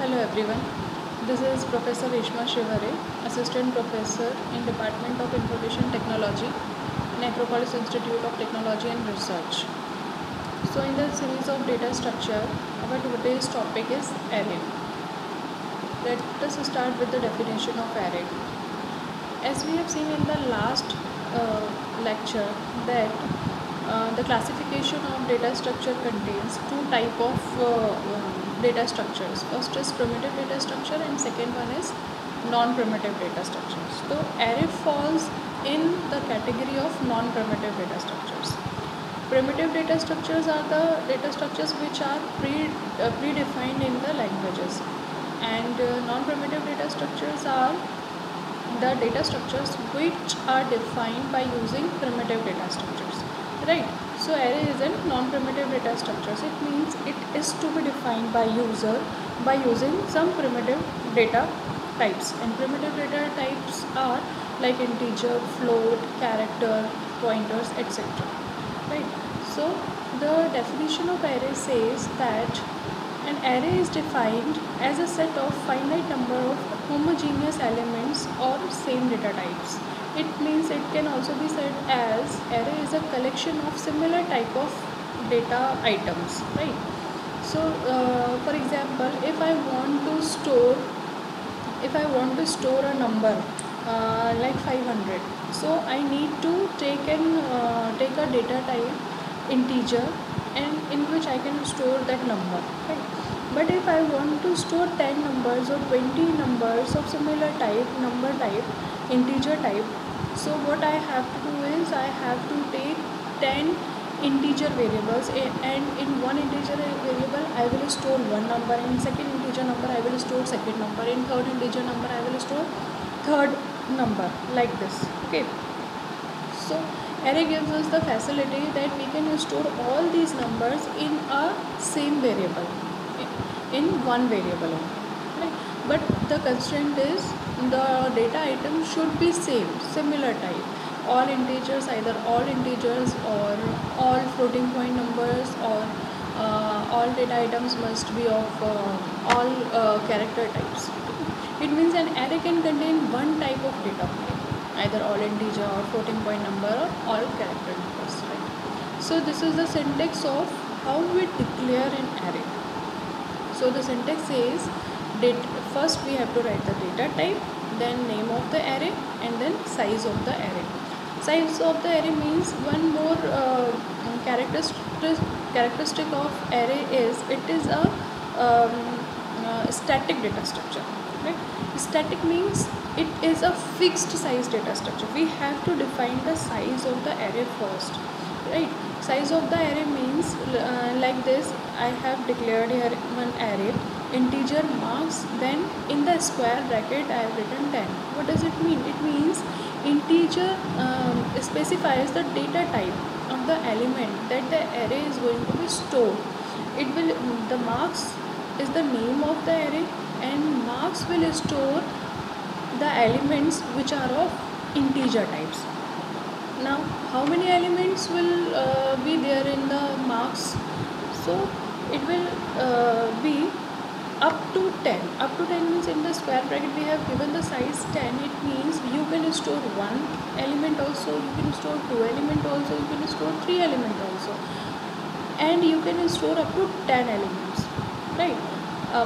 Hello everyone, this is Professor Reshma Shivare, Assistant Professor in Department of Information Technology in Acropolis Institute of Technology and Research. So in the series of data structure, our today's topic is array. Let us start with the definition of array. As we have seen in the last lecture that the classification of data structure contains two type of data structures. First is primitive data structure and second one is non-primitive data structures. So array falls in the category of non-primitive data structures. Primitive data structures are the data structures which are predefined in the languages, and non-primitive data structures are the data structures which are defined by using primitive data structures, right? So array is a non-primitive data structures. It means it is to be defined by user by using some primitive data types, and primitive data types are like integer, float, character, pointers, etc. Right? So the definition of array says that an array is defined as a set of finite number of homogeneous elements or same data types. It means it can also be said as array is a collection of similar type of data items, right? So for example, if I want to store a number like 500, so I need to take a data type integer, and in which I can store that number, right? But if I want to store 10 numbers or 20 numbers of similar type, number type, integer type, so what I have to do is I have to take 10 integer variables, and in one integer variable I will store one number, in second integer number I will store second number, in third integer number I will store third number, like this. Okay, so array gives us the facility that we can store all these numbers in a same variable, in one variable only, right? But the constraint is the data item should be similar type, all integers, either all integers or all floating point numbers, or all data items must be of all character types. It means an array can contain one type of data point, either all integer or floating point number or all character numbers, right? So this is the syntax of how we declare an array. So the syntax says first we have to write the data type, then name of the array, and then size of the array. Size of the array means one more characteristic of array is it is a static data structure, right? Static means it is a fixed size data structure. We have to define the size of the array first, right? Size of the array means like this. I have declared here one array, integer marks, then in the square bracket I have written 10. What does it mean? It means integer specifies the data type of the element that the array is going to be stored. The marks is the name of the array, and marks will store the elements which are of integer types. Now how many elements will be there in the marks? So it will be up to 10. Up to 10 means in the square bracket we have given the size 10. It means you can store one element also, you can store two element also, you can store three element also, and you can store up to 10 elements, right?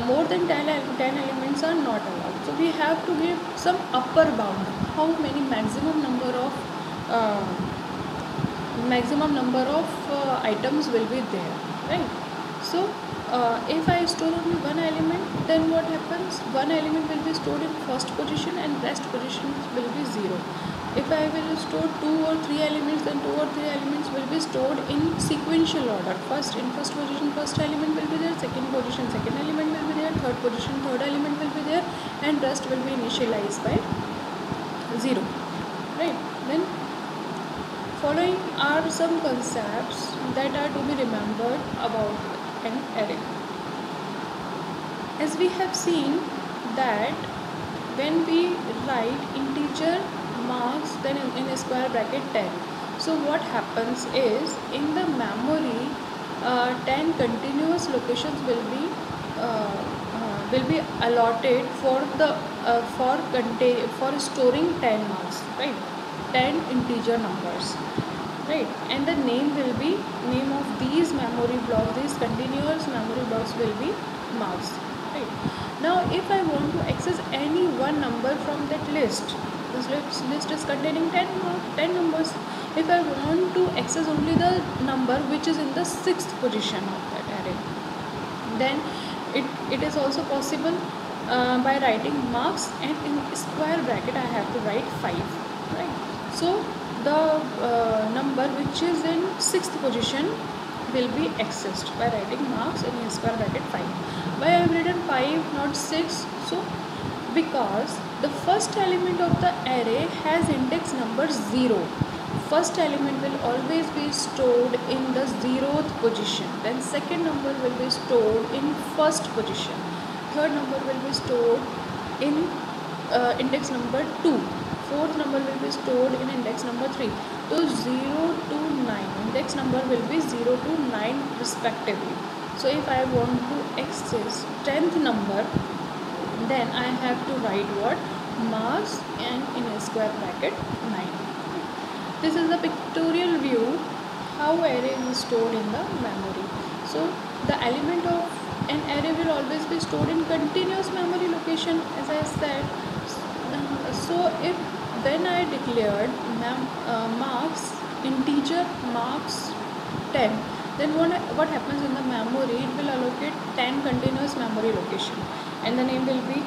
More than 10 elements are not allowed. So we have to give some upper bound, how many maximum number of items will be there, right? So if I store only one element, then what happens? One element will be stored in first position and rest positions will be 0. If I will store two or three elements, then two or three elements will be stored in sequential order. In first position first element will be there, second position second element will be there, third position third element will be there, and rest will be initialized by 0, right? Then following are some concepts that are to be remembered about an array. As we have seen that when we write integer marks, then in a square bracket 10, so what happens is in the memory 10 continuous locations will be will be allotted for the for storing 10 marks, right? 10 integer numbers, right? And the name will be, name of these memory blocks, these continuous memory blocks will be marks, right? Now if I want to access any one number from that list, this list is containing 10 numbers. If I want to access only the number which is in the 6th position of that array, then it is also possible by writing marks, and in square bracket I have to write 5, right? So the number which is in 6th position will be accessed by writing marks in square bracket 5. Why I have written 5 not 6? So because the first element of the array has index number 0. First element will always be stored in the 0th position, then second number will be stored in first position, third number will be stored in index number 2, fourth number will be stored in index number 3. So 0 to 9, index number will be 0 to 9 respectively. So if I want to access 10th number, then I have to write what? Marks and in a square bracket 9. This is the pictorial view how array is stored in the memory. So the element of an array will always be stored in continuous memory location, as I said. So if when I declared marks, integer marks 10, then what happens in the memory? It will allocate 10 continuous memory location, and the name will be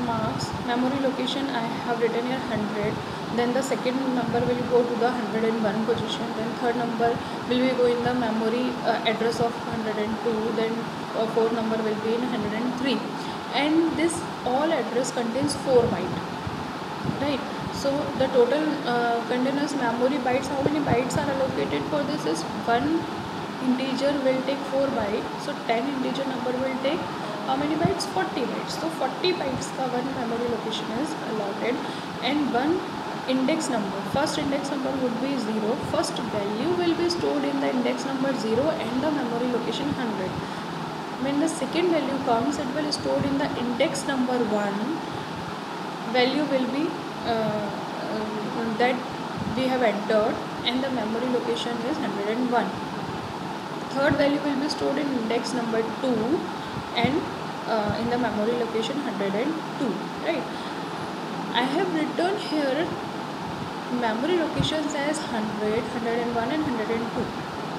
marks. Memory location I have written here 100. Then the second number will go to the 101 position. Then third number will be go in the memory address of 102. Then fourth number will be in 103. And this all address contains 4 bytes, right? So the total continuous memory bytes, how many bytes are allocated for this is 1 integer will take 4 bytes. So 10 integer number will take how many bytes? 40 bytes. So 40 bytes का one memory location is allotted, and one index number, first index number would be 0. First value will be stored in the index number 0 and the memory location 100. When the second value comes, it will stored in the index number 1. Value will be that we have entered, and the memory location is 101. Third value will be stored in index number 2 and in the memory location 102, right? I have written here memory locations as 100, 101 and 102,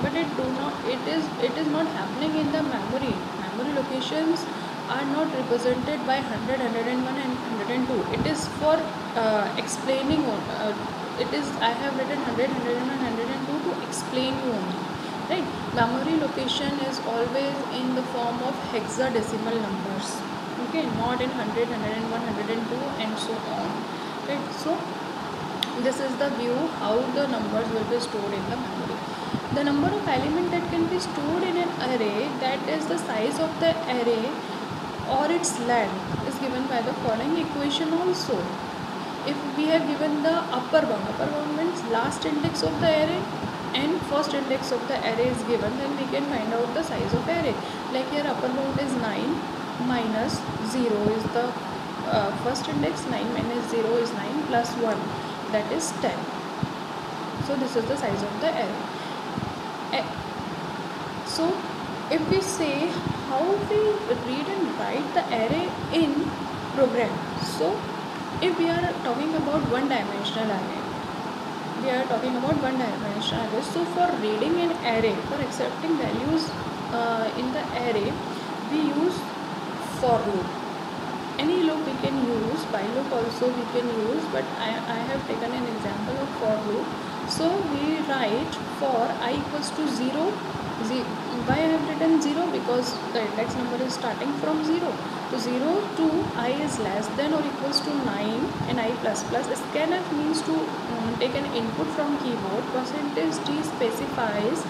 but it is not happening in the memory. Memory locations are not represented by 100, 101 and 102. It is for explaining. It is, I have written 100, 101 and 102 to explain you only, right? Memory location is always in the form of hexadecimal numbers, okay, not in 100, 101, 102 and so on, right? So this is the view how the numbers will be stored in the memory. The number of elements that can be stored in an array, that is the size of the array or its length, is given by the following equation also. If we have given the upper bound means last index of the array and first index of the array is given, then we can find out the size of array. Like here upper bound is 9 minus 0 is the first index, 9 minus 0 is 9 plus 1, that is 10. So this is the size of the array. So if we say how we read and write the array in program, so if we are talking about one dimensional array, so for reading an array, for accepting values in the array, we use for loop. Any loop we can use, while loop also we can use, but I have taken an example of for loop. So we write for I equals to 0. Why I have written 0? Because the index number is starting from 0. So 0 to I is less than or equals to 9 and I plus plus. Scanf means to take an input from keyboard. Percentage %t specifies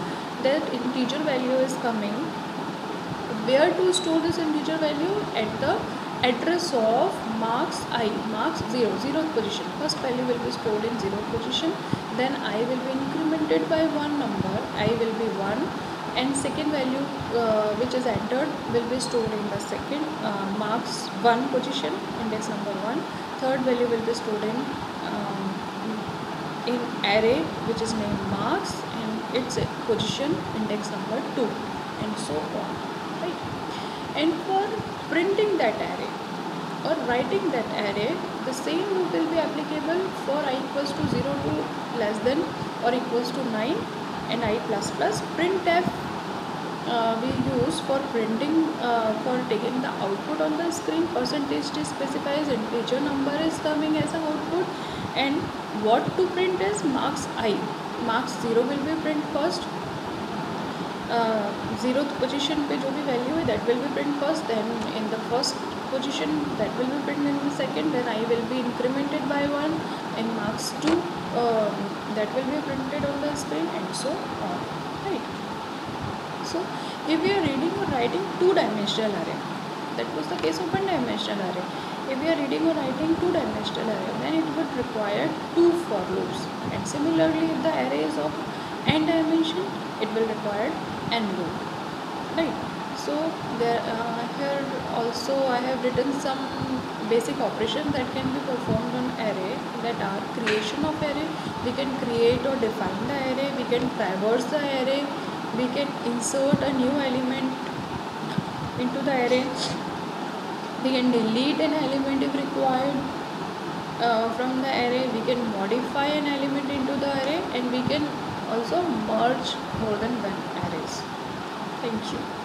that integer value is coming. Where to store this integer value? At the address of marks I, marks 0, 0th position. First value will be stored in 0th position. Then I will be incremented by one number. I will be 1. and second value which is entered will be stored in the second marks 1 position, index number 1. Third value will be stored in array which is named marks and its position index number 2, and so on, right? And for printing that array or writing that array, the same rule will be applicable for I equals to 0 to less than or equals to 9 and I plus plus. Printf we use for printing, for taking the output on the screen. Percentage specifies integer number is coming as an output, and what to print is marks I. Marks 0 will be print first, 0th position पे जो भी value है that will be print first, then in the first position that will be print in the second, then I will be incremented by 1, and marks 2 that will be printed on the screen, and so on, right? So if we are reading or writing two-dimensional array, that was the case of one-dimensional array. If we are reading or writing two-dimensional array, then it would require 2 for loops, and similarly if the array is of n dimension, it will require n loop, right? So there here also I have written some basic operations that can be performed on array, that are creation of array. We can create or define the array, we can traverse the array, we can insert a new element into the array, we can delete an element if required from the array, we can modify an element into the array, and we can also merge more than one arrays. Thank you.